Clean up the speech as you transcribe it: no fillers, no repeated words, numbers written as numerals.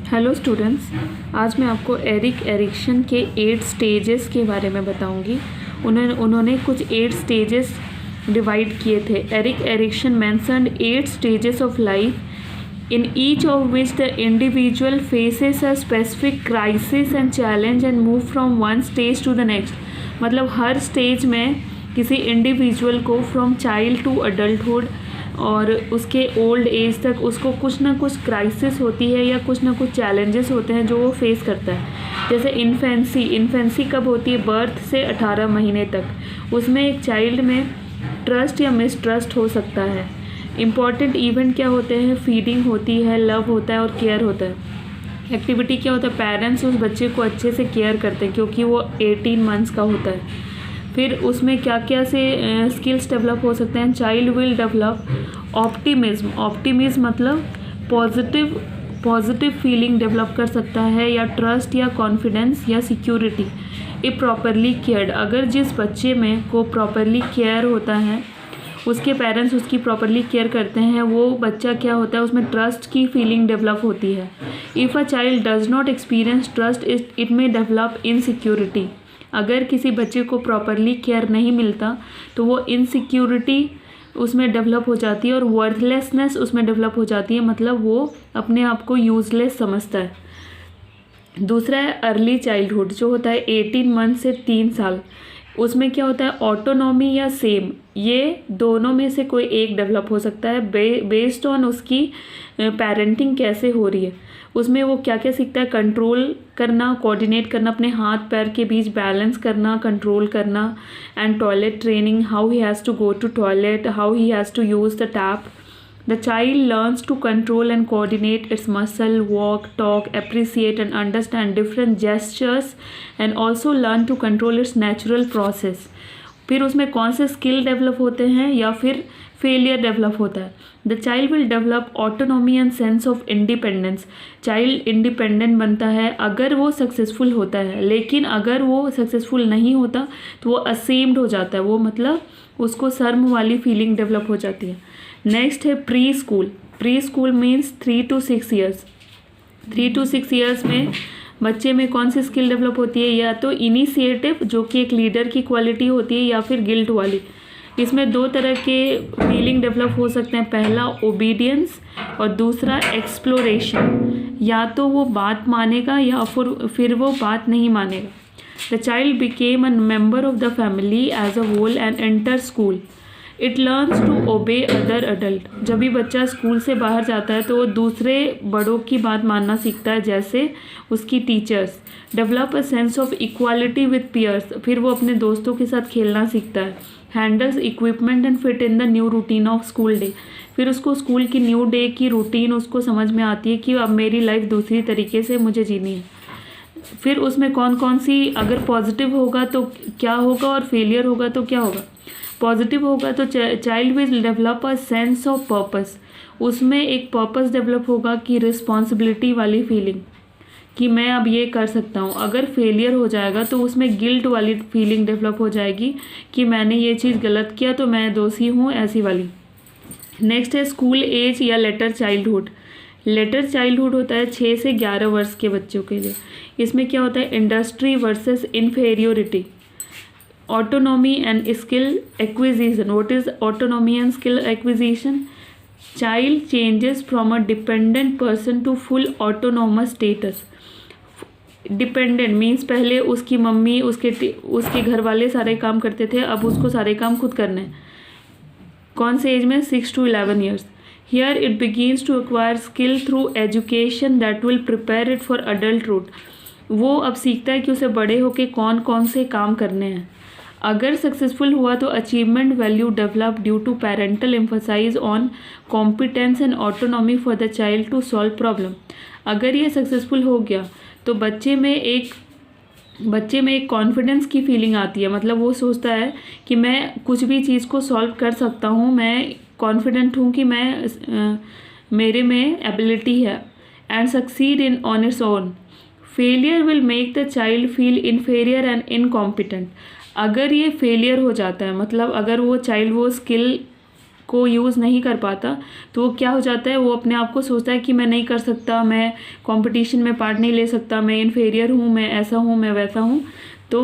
Hello students, आज मैं आपको एरिक एरिक्सन के 8 स्टेजेस के बारे में बताऊंगी। उन्होंने कुछ 8 स्टेजेस डिवाइड किए थे। Eric Erikson mentioned 8 stages of life in each of which the individual faces a specific crisis and challenge and move from one stage to the next. मतलब हर स्टेज में किसी इंडिविजुअल को फ्रॉम चाइल्ड टू अडल्टहुड और उसके old age तक उसको कुछ ना कुछ क्राइसिस होती है या कुछ ना कुछ चैलेंजेस होते हैं जो वो फेस करता है। जैसे इन्फेंसी कब होती है? बर्थ से 18 महीने तक। उसमें एक चाइल्ड में ट्रस्ट या मिसट्रस्ट हो सकता है। इम्पॉर्टेंट इवेंट क्या होते हैं? फीडिंग होती है, लव होता है और केयर होता है। एक्टिविटी क्या होता है? पेरेंट्स उस बच्चे को अच्छे से केयर करते हैं क्योंकि वो 18 मंथ्स का होता है। फिर उसमें क्या क्या से स्किल्स डेवलप हो सकते हैं? चाइल्ड विल डेवलप ऑप्टिमिज्म मतलब पॉजिटिव फीलिंग डेवलप कर सकता है, या ट्रस्ट या कॉन्फिडेंस या सिक्योरिटी। इफ प्रॉपरली केयर्ड, अगर जिस बच्चे में को प्रॉपरली केयर होता है, उसके पेरेंट्स उसकी प्रॉपरली केयर करते हैं, वो बच्चा क्या होता है, उसमें ट्रस्ट की फीलिंग डेवलप होती है। If a child does not experience trust it में डेवलप इनसिक्योरिटी। अगर किसी बच्चे को प्रॉपरली केयर नहीं मिलता तो वो इनसिक्योरिटी उसमें डेवलप हो जाती है और वर्थलेसनेस उसमें डेवलप हो जाती है, मतलब वो अपने आप को यूजलेस समझता है। दूसरा है अर्ली चाइल्डहुड, जो होता है 18 मंथ से 3 साल। उसमें क्या होता है? ऑटोनॉमी या सेम, ये दोनों में से कोई एक डेवलप हो सकता है बेस्ड ऑन उसकी पेरेंटिंग कैसे हो रही है। उसमें वो क्या क्या सीखता है? कंट्रोल करना, कोऑर्डिनेट करना, अपने हाथ पैर के बीच बैलेंस करना, कंट्रोल करना, and toilet training, how he has to go to toilet, how he has to use the tap. The child learns to control and coordinate its muscle, walk, talk, appreciate and understand different gestures and also learn to control its natural process. फिर उसमें कौन से skill develop होते हैं या फिर failure develop होता है? The child will develop autonomy and sense of independence. Child independent बनता है अगर वो सक्सेसफुल होता है, लेकिन अगर वो सक्सेसफुल नहीं होता तो वो असेम्ड हो जाता है, वो मतलब उसको शर्म वाली फीलिंग डेवलप हो जाती है। नेक्स्ट है pre school means 3 to 6 years. 3 to 6 years में बच्चे में कौन सी स्किल डेवलप होती है? या तो इनिशिएटिव, जो कि एक लीडर की क्वालिटी होती है, या फिर गिल्ट वाली। इसमें 2 तरह के फीलिंग डेवलप हो सकते हैं। पहला ओबीडियंस और दूसरा एक्सप्लोरेशन। या तो वो बात मानेगा या फिर वो बात नहीं मानेगा। The child became a member of the family as a whole and enter school. It learns to obey other adult. जब भी बच्चा स्कूल से बाहर जाता है तो वो दूसरे बड़ों की बात मानना सीखता है, जैसे उसकी teachers. Develop a sense of equality with peers, फिर वो अपने दोस्तों के साथ खेलना सीखता है। Handles equipment and fit in the new routine of school day, फिर उसको स्कूल की न्यू डे की रूटीन उसको समझ में आती है कि अब मेरी लाइफ दूसरी तरीके से मुझे जीनी है। फिर उसमें कौन कौन सी, अगर पॉजिटिव होगा तो क्या होगा और फेलियर होगा तो क्या होगा? पॉजिटिव होगा तो child will develop a sense of purpose. उसमें एक पर्पस डेवलप होगा कि रिस्पॉन्सिबिलिटी वाली फीलिंग कि मैं अब ये कर सकता हूँ। अगर फेलियर हो जाएगा तो उसमें गिल्ट वाली फीलिंग डेवलप हो जाएगी कि मैंने ये चीज़ गलत किया तो मैं दोषी हूँ, ऐसी वाली। नेक्स्ट है स्कूल एज या लेटर चाइल्डहुड। लेटर चाइल्डहुड होता है 6 से 11 वर्ष के बच्चों के लिए। इसमें क्या होता है? Industry versus inferiority, autonomy and skill acquisition. What is autonomy and skill acquisition? Child changes from a dependent person to full autonomous status. Dependent means पहले उसकी मम्मी उसके घर वाले सारे काम करते थे, अब उसको सारे काम खुद करने हैं। कौन से एज में? 6 to 11 years. Here it begins to acquire skill through education that will prepare it for adulthood. वो अब सीखता है कि उसे बड़े होके कौन कौन से काम करने हैं। अगर सक्सेसफुल हुआ तो achievement value develop due to parental emphasise on competence and autonomy for the child to solve problem. अगर ये सक्सेसफुल हो गया तो बच्चे में एक कॉन्फिडेंस की फीलिंग आती है, मतलब वो सोचता है कि मैं कुछ भी चीज़ को सॉल्व कर सकता हूँ, मैं कॉन्फिडेंट हूँ कि मेरे में एबिलिटी है, and succeed in on its own. Failure will make the child feel inferior and incompetent. अगर ये फेलियर हो जाता है, मतलब अगर वो चाइल्ड वो स्किल को यूज़ नहीं कर पाता तो वो क्या हो जाता है, वो अपने आप को सोचता है कि मैं नहीं कर सकता, मैं कंपटीशन में पार्ट नहीं ले सकता, मैं इन्फीरियर हूँ, मैं ऐसा हूँ, मैं वैसा हूँ।